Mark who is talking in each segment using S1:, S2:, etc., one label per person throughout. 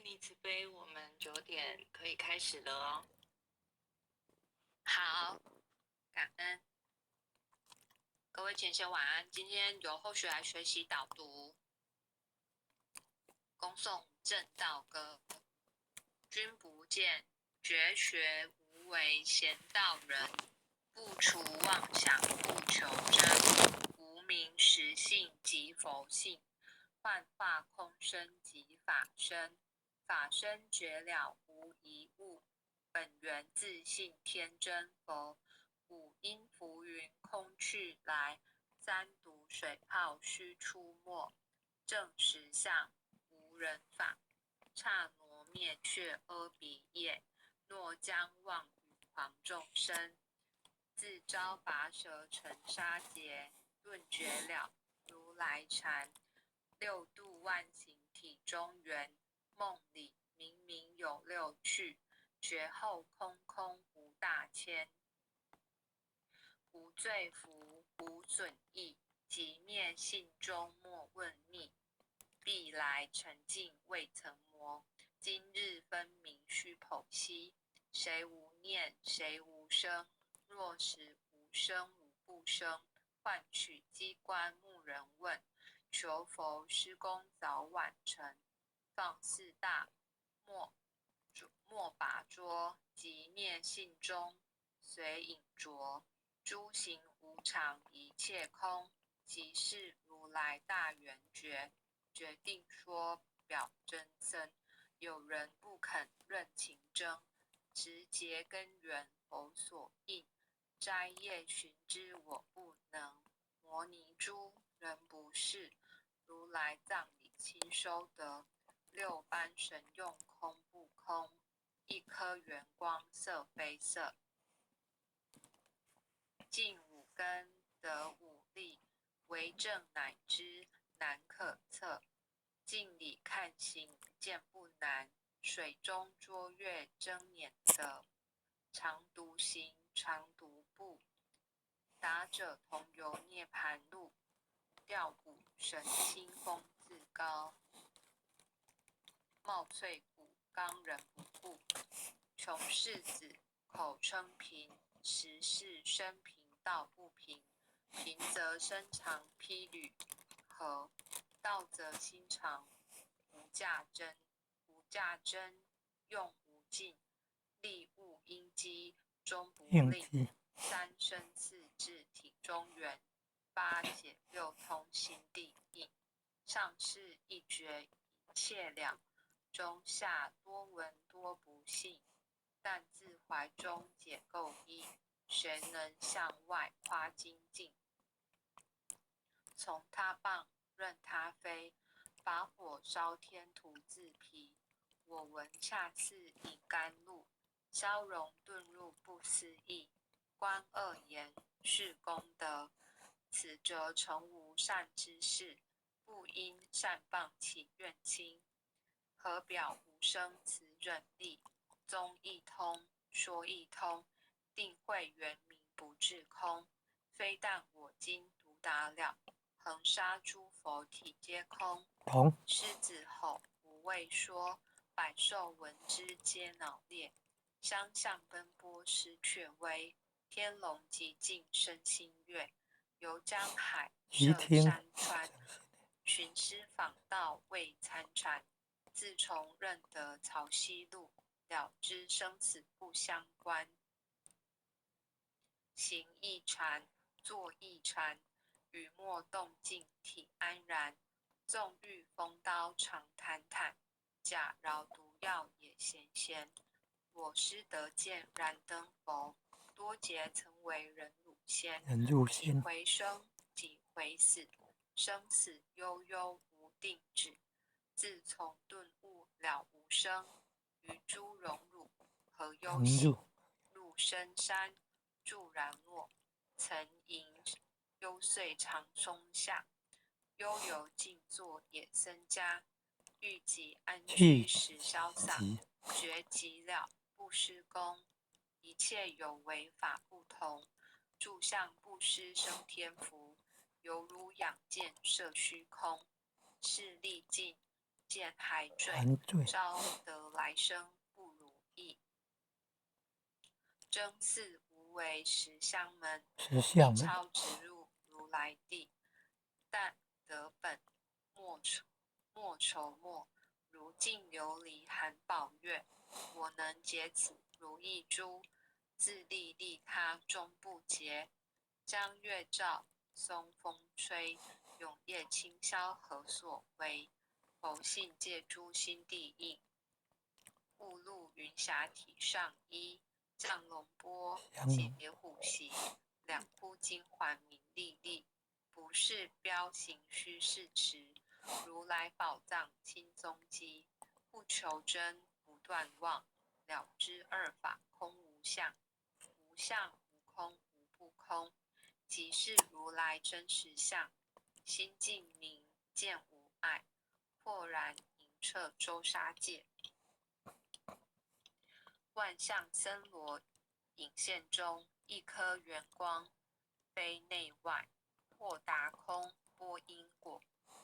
S1: 你慈悲，我们9点可以开始了哦。好，感恩各位前贤晚安。今天由后续来学习导读，恭诵正道歌。君不见，绝学无为贤道人，不除妄想不求真，无名实性即佛性，幻化空生即法身，法身绝了无一物，本源自性天真佛，五音浮云空去来，三毒水泡须出没，正实相无人法，刹那灭却阿鼻业，若将妄语狂众生，自招拔舌成沙劫，顿绝了如来禅，六度万行体中圆，梦里明明有六趣，觉后空空无大千，无罪福无损益，即灭性中莫问觅，必来沉静未曾磨，今日分明须剖析，谁无念谁无生，若实无生无不生，换取机关木人问，求佛施功早晚成，放四大莫把捉，即灭性中随影着，诸行无常一切空，即是如来大圆觉，决定说表真僧，有人不肯认情真，直结根源佛所应，摘叶寻之我不能，摩尼珠人不是，如来藏里亲收得，六般神用空不空，一颗圆光色非色，尽五根得五力，为证乃知难可测，镜里看行见不难，水中捉月真碾得，常独行常独步，达者同游涅盘路，调骨神清风自高，貌翠骨刚人不顾，穷世子口称贫，实是生贫道不贫，贫则身长披履合，道则心长无价真，无价真用无尽，力物应机终不令，三生四智体中圆，八解六通心地应，上士一觉一切了，中下多闻多不信，但自怀中解垢衣，谁能向外夸精进？从他棒任他飞，把火烧天徒自疲，我闻恰似饮甘露，消融顿入不思议，观恶言是功德，此则成无善之事，不因善谤起怨亲，何表无生此忍力，宗一通说一通，定慧圆明不至空，非但我今独达了，恒沙诸佛体皆空。狮子吼无畏说，百兽闻之皆脑裂，相向奔波失却威，天龙极尽身心悦，游江海涉山川，寻师访道未参禅，自从认得曹溪路，了知生死不相关，行一禅坐一禅，语默动静体安然，纵欲风刀常坦坦，假饶毒药也咸咸，我师得见燃灯佛，多劫曾为人辱仙，几回生几回死，生死悠悠无定止，自从顿悟了无生，于诸荣辱何忧喜，入深山住然卧，曾迎幽邃长松下，悠游静坐野僧家，欲己安居时潇洒，觉极了不施功，一切有为法不同，住相不施生天福，犹如养剑射虚空，是历尽见还罪，招得来生不如意。征四无为十相门，一超直入如来地。但得本莫愁莫，如镜琉璃含宝月。我能解此如意珠，自利利他终不竭。将月照，松风吹，永夜清宵何所为？佛性借诸心地应，雾露云霞体上衣。降龙波，解虎袭，两窟金环明历历。不是标行虚是持，如来宝藏清踪迹。不求真，不断妄，了知二法空无相。无相无空无不空，即是如来真实相。心净明见无碍，豁然明彻周沙界。万象森罗隐现中，一颗圆光，非内外。或达空，波因果，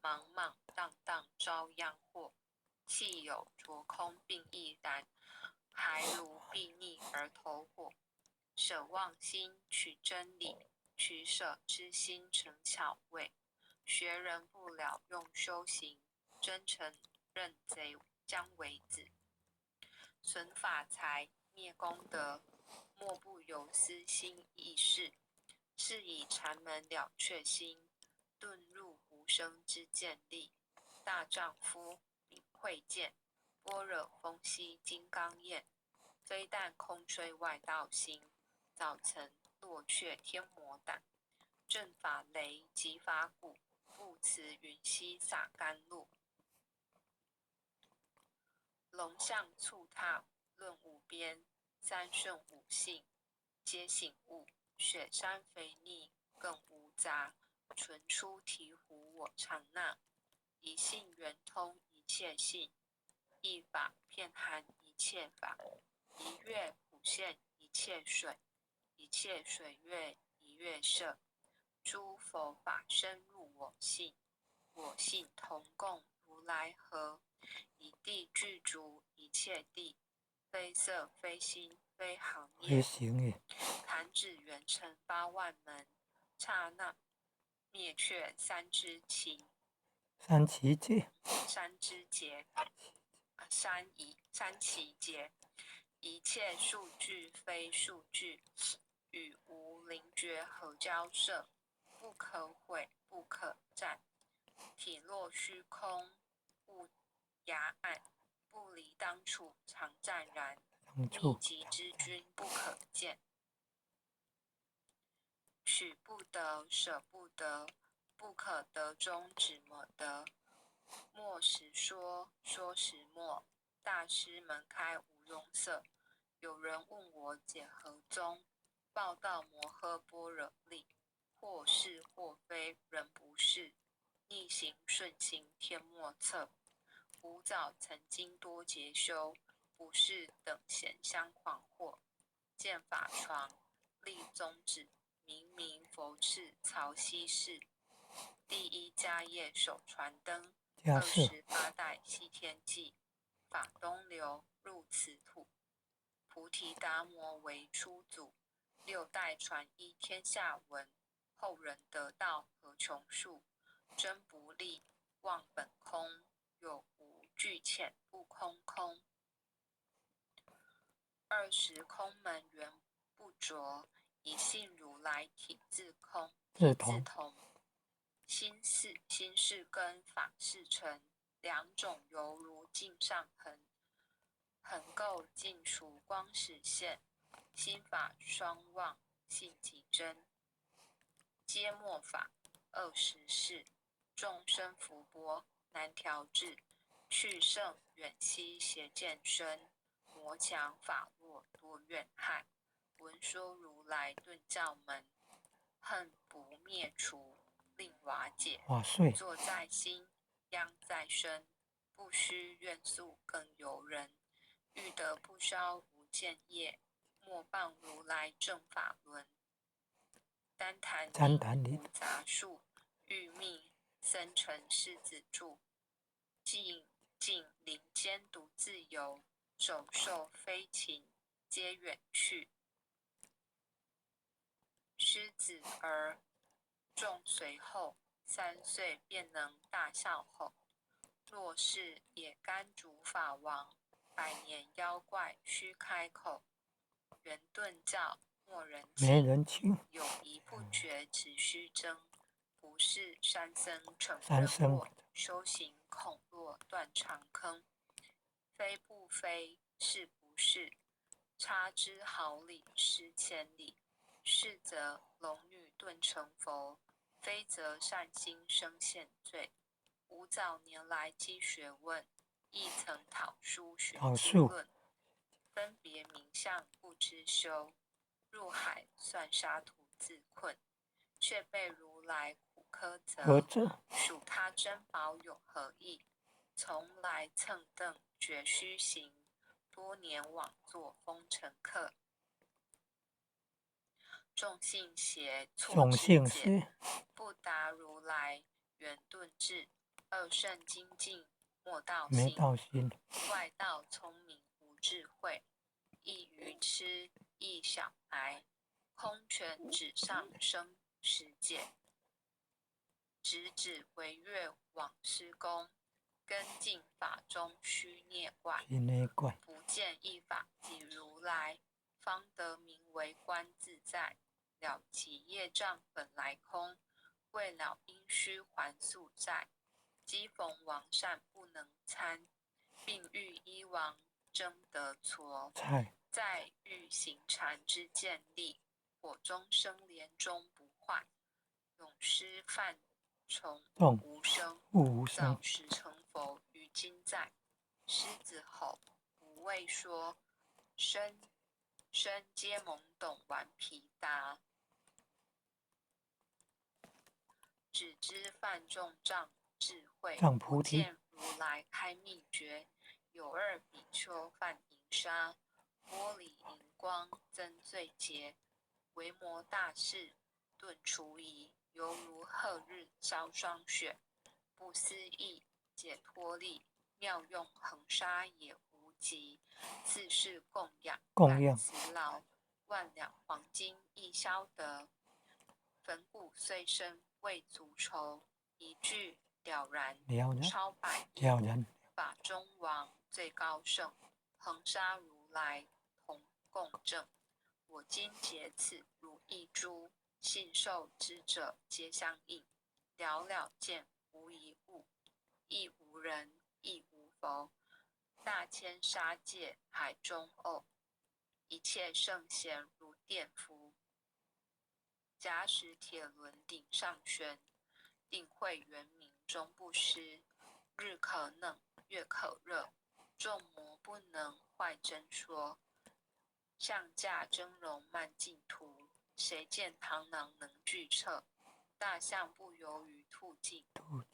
S1: 茫茫荡荡遭殃祸。气有着空并亦然，还如睥睨而投火。舍妄心取真理，取舍之心成巧味。学人不了用修行，真诚认贼将为子。损法财，灭功德，莫不由私心意事。是以禅门了却心，遁入无生之见力。大丈夫领会见，般若风息金刚焰。非但空吹外道心，早曾落却天魔胆。正法雷即法鼓，不辞云溪洒甘露。龙象促踏论五边，三顺五性皆醒悟。雪山肥腻更无杂，纯出醍醐我常纳。一性圆通一切性，一法遍含一切法。一月普现一切水，一切水月一月摄。诸佛法深入我性，我性同共如来合。一地具足一切地，非色非心非行业。弹指圆成8万门，刹那灭却三支情。三奇劫，三奇劫。一切数据非数据，与无灵觉合交涉。不可毁不可占，体落虚空物崖暗。不离当处常湛然，秘籍之君不可见。取不得舍不得，不可得中只么得。默时说，说时默，大师门开无容色。有人问我解何宗，报道摩诃般若力。或是或非人不是，逆行顺行天莫测。吾早曾经多劫修，不是等闲相诳惑。见法床立宗旨，明明佛敕曹溪士。第一迦叶手传灯，28代西天记。法东流入此土，菩提达摩为初祖。6代传依天下闻，后人得道何穷数。真不立，忘本空，有无俱浅不空空。20空门原不着，一性如来体自空自同。心是根法是尘，两种犹如镜上痕。痕垢尽除光实现，心法双旺性即真。皆末法20事，众生福波难调制。去圣远兮邪见深，魔强法弱多怨害。闻说如来顿教门，恨不灭除令瓦解。坐在心，殃在身，不须怨诉更尤人。欲得不烧无间业，莫谤如来正法轮。单谈无杂数，欲觅僧尘狮子住。既天独自游，走兽飞禽皆远去。狮子儿众随后，3岁便能大笑吼。若是也甘主法王，百年妖怪须开口。圆顿教莫人
S2: 没人情，
S1: 友谊不绝只须争。不是山僧成
S2: 山僧
S1: 人落，修行恐落断肠坑。非不非，是不是？差之毫厘失千里。是则龙女顿成佛，非则善心生现罪。吾早年来积学问，亦曾讨书寻经论。分别名相不知修，入海算沙徒自困。却被如来苦苛责，属他珍宝有何益？从来蹭蹬绝须行，多年枉做风尘客。众信邪错知解，不达如来圆顿智。二圣精进莫道心，外道聪明无智慧。一愚痴一小白，空拳纸上生实解。直指惟越往施功，跟进法中须孽怪。不见一法即如来，方得名为观自在。了其业障本来空，未了因须还宿债。机逢王善不能参，并欲依王争得矬。再欲行禅之见力，火中生莲终不坏。永失犯虫无声，早时成佛于今在。狮子吼无畏说，身皆懵懂顽皮答。只知犯众障智慧，不见如来开秘诀。有2比丘犯银沙，玻璃银光增罪劫。维摩大士顿除疑，犹如赫日消霜雪。不思议解脱力，妙用恒沙也无极。次世供养感慈劳，万两黄金亦消得。粉骨虽深未足愁，一句了然超百亿。法中王最高圣，恒沙如来同共证。我今解此如一珠，信受之者皆相应。了了见无一物，亦无人亦无佛。大千沙界海中偶，一切圣贤如电伏。假使铁轮顶上悬，定慧圆明终不失。日可冷月可热，众魔不能坏真说。象驾峥嵘慢净土，谁见螳螂能拒彻？大象不游于兔径，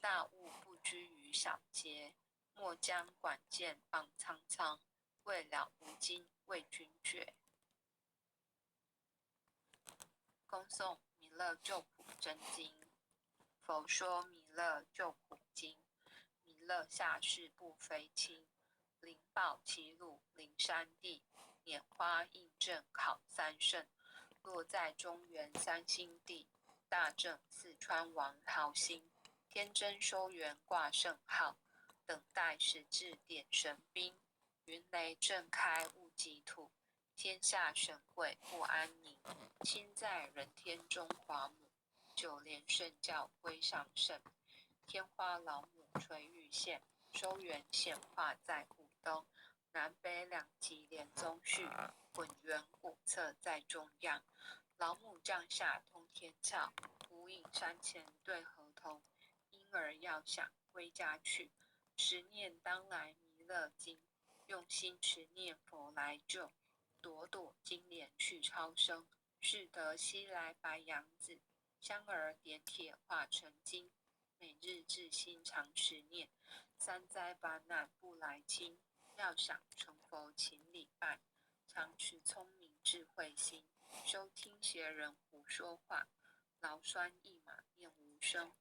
S1: 大悟不居于小街。莫将管见放苍苍，未了无今为君绝。恭诵弥勒救苦真经。佛说弥勒救苦经，弥勒下世不非轻。灵宝齐鲁灵山地，拈花印证考三圣。落在中原三星地，大正四川王桃心。天真收元挂圣号，等待时至点神兵。云雷震开物极土，天下神会不安宁。亲在人天中华母，九莲圣教归上圣。天花老母垂玉线，收元显化在湖东。南北两极连宗序，混元古册在中央。老母降下通天窍，无影山前对河童。婴儿要想归家去，持念当来弥勒经。用心持念佛来救，朵朵金莲去超生。是得西来白杨子，香儿点铁化成金。每日至心常持念，三灾八难不来侵。要想成佛勤礼拜，常持聪明智慧心。收听邪人胡说话，劳酸一马念无声。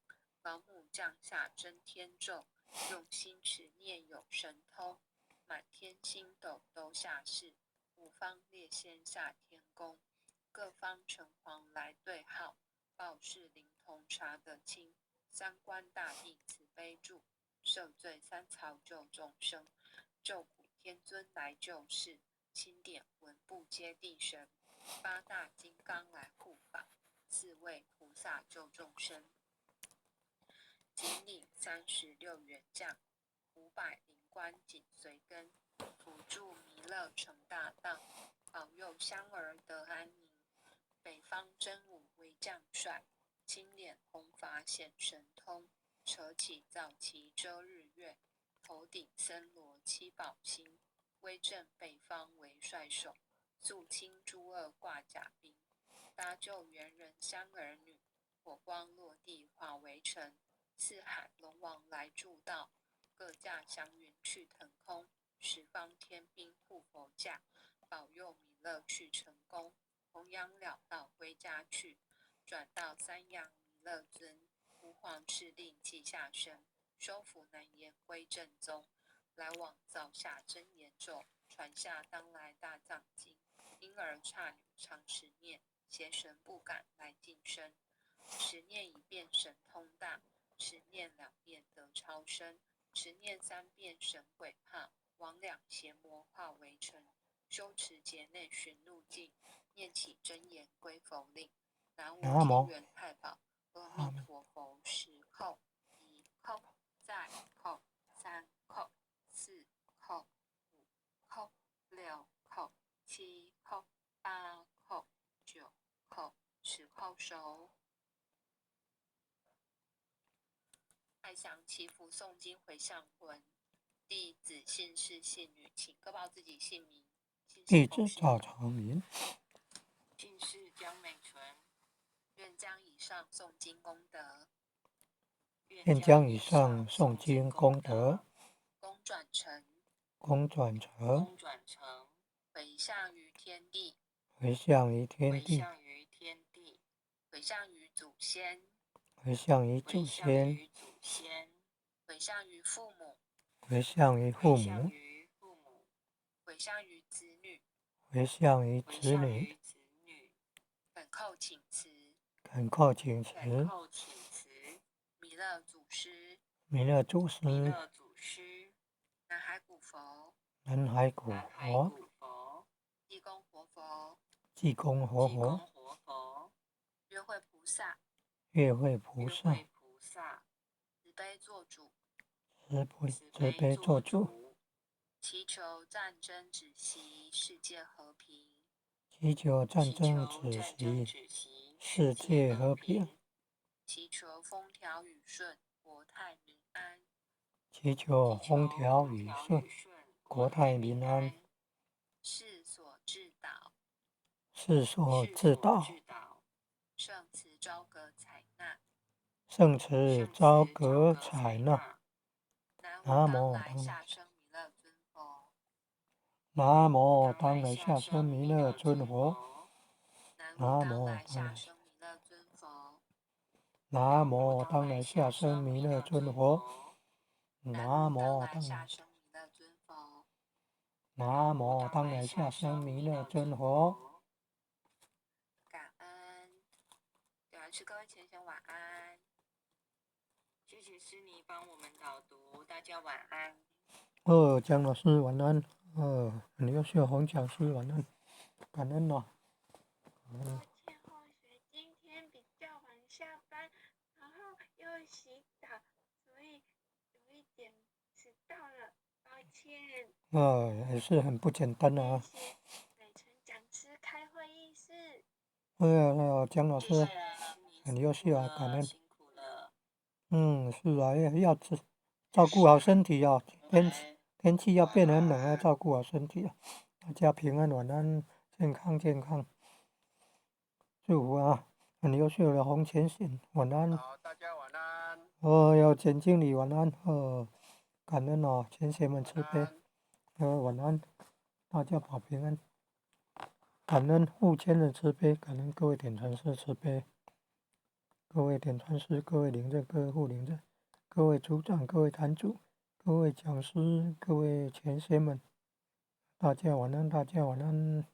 S1: 老母降下真天咒，用心持念有神通。满天星斗都下世，五方列仙下天宫，各方城隍来对号，报事灵通查得清，三官大帝慈悲助，赦罪三曹救众生，救苦天尊来救世，钦点文部接地神，八大金刚来护法，四位菩萨救众生。仅领36员将，500灵官紧随跟，辅助弥勒成大当，保佑香儿得安宁。北方真武为将帅，青脸红发显神通，扯起皂旗遮日月，头顶森罗七宝星，威震北方为帅首，肃清诸恶挂甲兵，搭救猿人香儿女，火光落地化为尘。四海龙王来助道，各驾祥云去腾空，十方天兵护佛驾，保佑弥勒去成功，弘扬了道归家去，转到三阳弥勒尊，吾皇敕令记下身，收服南阎归正宗，来往造下真言咒，传下当来大藏经，婴儿刹女常持念，邪神不敢来近身，持念一遍神通大，持念2遍得超生，持念3遍神鬼怕，亡两邪魔化为尘，修持劫内寻路径，念起真言归佛令，南无天元太保阿弥陀佛，10叩，1叩，再叩，3叩，4叩，5叩，6叩，7叩，8叩，9叩，10叩手。爱祥祈福诵经回向文，弟子姓氏姓女，请各报自己姓名。
S2: 弟子赵长明，
S1: 姓氏江美纯，愿将以上诵经功德，
S2: 愿将以上诵经功德，
S1: 功转成，回向于天地，
S2: 回向于天地，
S1: 回向于祖先，
S2: 回向于祖先，
S1: 回向于父母，
S2: 回向于父母，
S1: 回向于子女，
S2: 回向于子女，
S1: 恳叩请辞，
S2: 恳叩请辞，
S1: 弥勒祖师，
S2: 弥勒祖师，
S1: 南海古佛，
S2: 南海古佛，
S1: 济公活佛，
S2: 济公活佛，
S1: 约会菩萨，
S2: 月会菩萨，
S1: 慈悲做主，
S2: 慈悲做主，
S1: 祈求战争止息，世界和平，
S2: 祈求战争止息，世界和平，
S1: 祈求风调雨顺，国泰民安，
S2: 祈求风调雨顺，国泰民安，
S1: 世所至导，圣慈昭格采纳，
S2: 圣慈昭格采纳。南无当来
S1: 下生弥勒尊佛，
S2: 南无当来下生弥勒尊佛，南无当来下生弥勒尊佛，南无当来下生弥勒尊佛，南无当来下生弥勒尊佛，南无当来下生弥勒尊佛。
S1: 感恩，对啊，是各位前贤晚安。谢谢师妮帮我们导读，大家晚安。
S2: 江老师晚安。很优秀，洪讲师晚安，感恩哦。
S3: 抱歉，后学今天比较晚下班，然后又洗澡，所以有一点迟到了，抱歉。
S2: 也是很不简单啊。
S3: 谢谢北辰讲师开会议室。
S2: 江老师很优秀啊，感恩。
S1: 辛苦了。
S2: 是啊，要照顾好身体哦。天气要变很冷，要照顾好身体啊。大家平安晚安，健康。祝福啊，很优秀的洪前贤晚安。
S4: 好，大家晚安。
S2: 有简经理晚安。感恩哦，前贤们慈悲。晚安，大家保平安。感恩护签的慈悲，感恩各位点传师慈悲，各位点传师，各位领证，各位护领证，各位组长，各位坛主，各位讲师、各位前贤们，大家晚安，大家晚安。